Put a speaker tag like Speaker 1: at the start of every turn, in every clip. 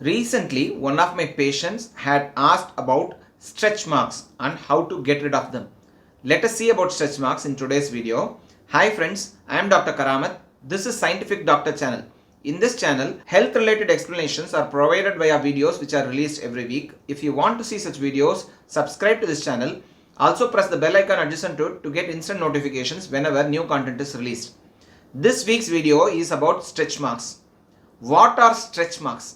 Speaker 1: Recently, one of my patients had asked about stretch marks and how to get rid of them. Let us see about stretch marks in today's video. Hi friends, I am Dr. Karamat. This is Scientific Doctor channel. In this channel, health related explanations are provided via videos which are released every week. If you want to see such videos, subscribe to this channel. Also press the bell icon adjacent to it to get instant notifications whenever new content is released. This week's video is about stretch marks. What are stretch marks?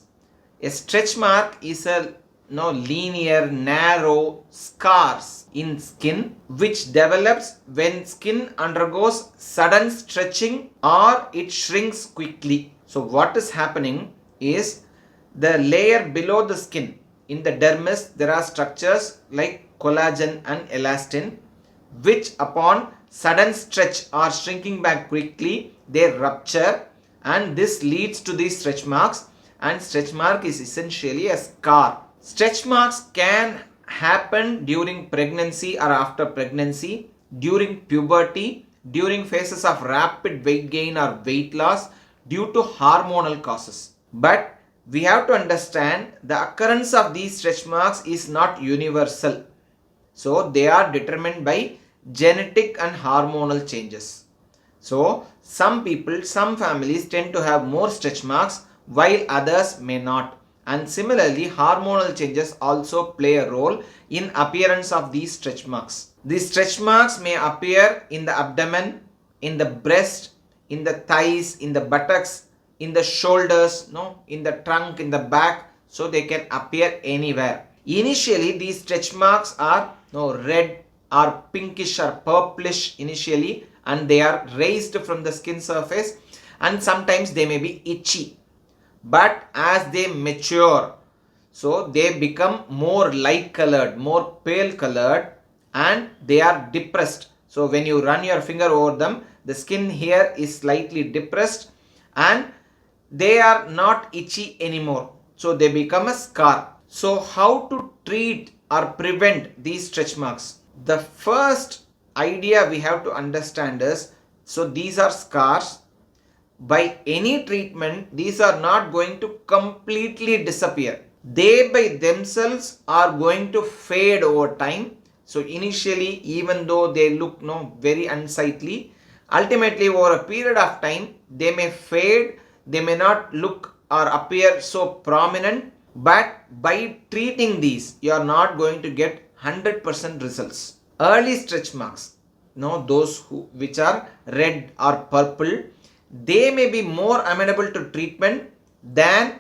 Speaker 1: A stretch mark is a linear, narrow scars in skin which develops when skin undergoes sudden stretching or it shrinks quickly. So what is happening is the layer below the skin, in the dermis there are structures like collagen and elastin which upon sudden stretch or shrinking back quickly they rupture, and this leads to these stretch marks, and stretch mark is essentially a scar. Stretch marks can happen during pregnancy or after pregnancy, during puberty, during phases of rapid weight gain or weight loss due to hormonal causes. But we have to understand the occurrence of these stretch marks is not universal. So they are determined by genetic and hormonal changes. So some people, some families tend to have more stretch marks while others may not. And similarly, hormonal changes also play a role in appearance of these stretch marks. These stretch marks may appear in the abdomen, in the breast, in the thighs, in the buttocks, in the shoulders, in the trunk, in the back. So they can appear anywhere. Initially, these stretch marks are red or pinkish or purplish initially, and they are raised from the skin surface, and sometimes they may be itchy. But as they mature, so they become more light colored, more pale colored, and they are depressed. So when you run your finger over them, the skin here is slightly depressed and they are not itchy anymore. So they become a scar. So how to treat or prevent these stretch marks? The first idea we have to understand is, so these are scars. By any treatment, these are not going to completely disappear. They by themselves are going to fade over time. So initially, even though they look very unsightly, ultimately over a period of time, they may fade, they may not look or appear so prominent, but by treating these, you are not going to get 100% results. Early stretch marks, those which are red or purple, they may be more amenable to treatment than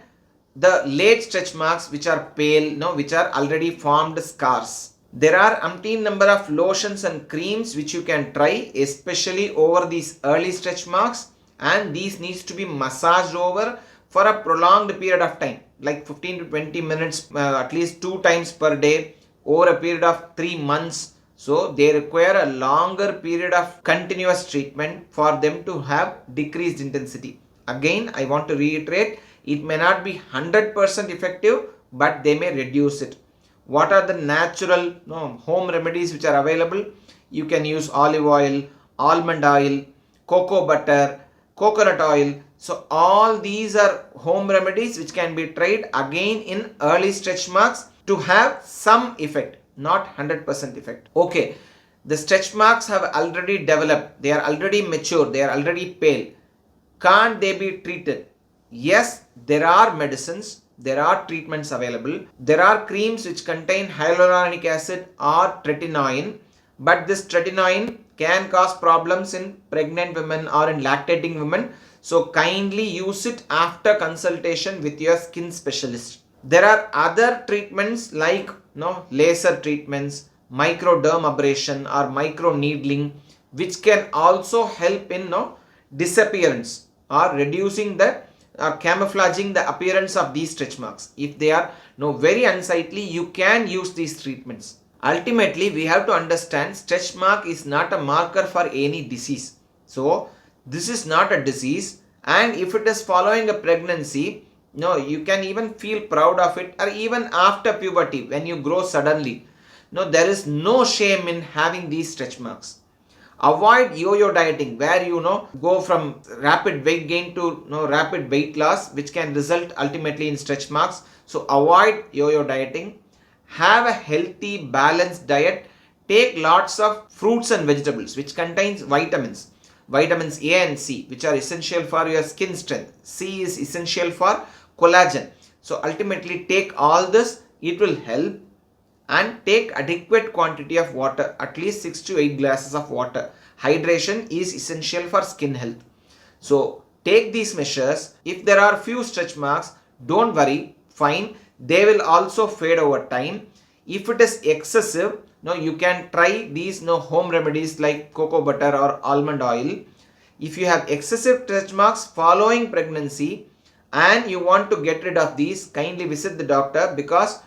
Speaker 1: the late stretch marks which are pale, which are already formed scars. There are umpteen number of lotions and creams which you can try, especially over these early stretch marks, and these needs to be massaged over for a prolonged period of time, like 15 to 20 minutes, at least 2 times per day over a period of 3 months. So they require a longer period of continuous treatment for them to have decreased intensity. Again, I want to reiterate, it may not be 100% effective, but they may reduce it. What are the natural home remedies which are available? You can use olive oil, almond oil, cocoa butter, coconut oil. So all these are home remedies which can be tried again in early stretch marks to have some effect, not 100% effect. Okay, the stretch marks have already developed, they are already mature, they are already pale. Can't they be treated? Yes, there are medicines, there are treatments available. There are creams which contain hyaluronic acid or tretinoin, but this tretinoin can cause problems in pregnant women or in lactating women. So kindly use it after consultation with your skin specialist. There are other treatments like laser treatments, microdermabrasion or micro needling, which can also help in disappearance or reducing the camouflaging the appearance of these stretch marks. If they are very unsightly, you can use these treatments. Ultimately, we have to understand stretch mark is not a marker for any disease. So this is not a disease, and if it is following a pregnancy, you can even feel proud of it, or even after puberty when you grow suddenly. There is no shame in having these stretch marks. Avoid yo-yo dieting, where go from rapid weight gain to rapid weight loss, which can result ultimately in stretch marks. So avoid yo-yo dieting. Have a healthy balanced diet. Take lots of fruits and vegetables which contains vitamins. Vitamins A and C, which are essential for your skin strength. C is essential for collagen. So ultimately take all this, it will help. And take adequate quantity of water, at least 6 to 8 glasses of water. Hydration is essential for skin health. So take these measures. If there are few stretch marks, don't worry, fine. They will also fade over time. If it is excessive, you can try these home remedies like cocoa butter or almond oil. If you have excessive stretch marks following pregnancy and you want to get rid of these, kindly visit the doctor, because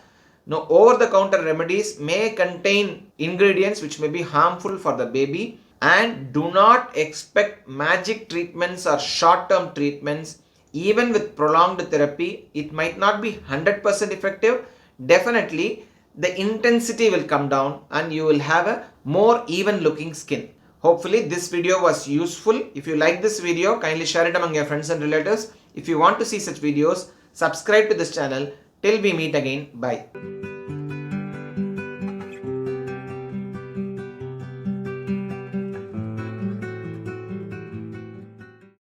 Speaker 1: over-the-counter remedies may contain ingredients which may be harmful for the baby. And do not expect magic treatments or short-term treatments. Even with prolonged therapy, it might not be 100% effective. Definitely, the intensity will come down and you will have a more even looking skin. Hopefully, this video was useful. If you like this video, kindly share it among your friends and relatives. If you want to see such videos, subscribe to this channel. Till we meet again, bye.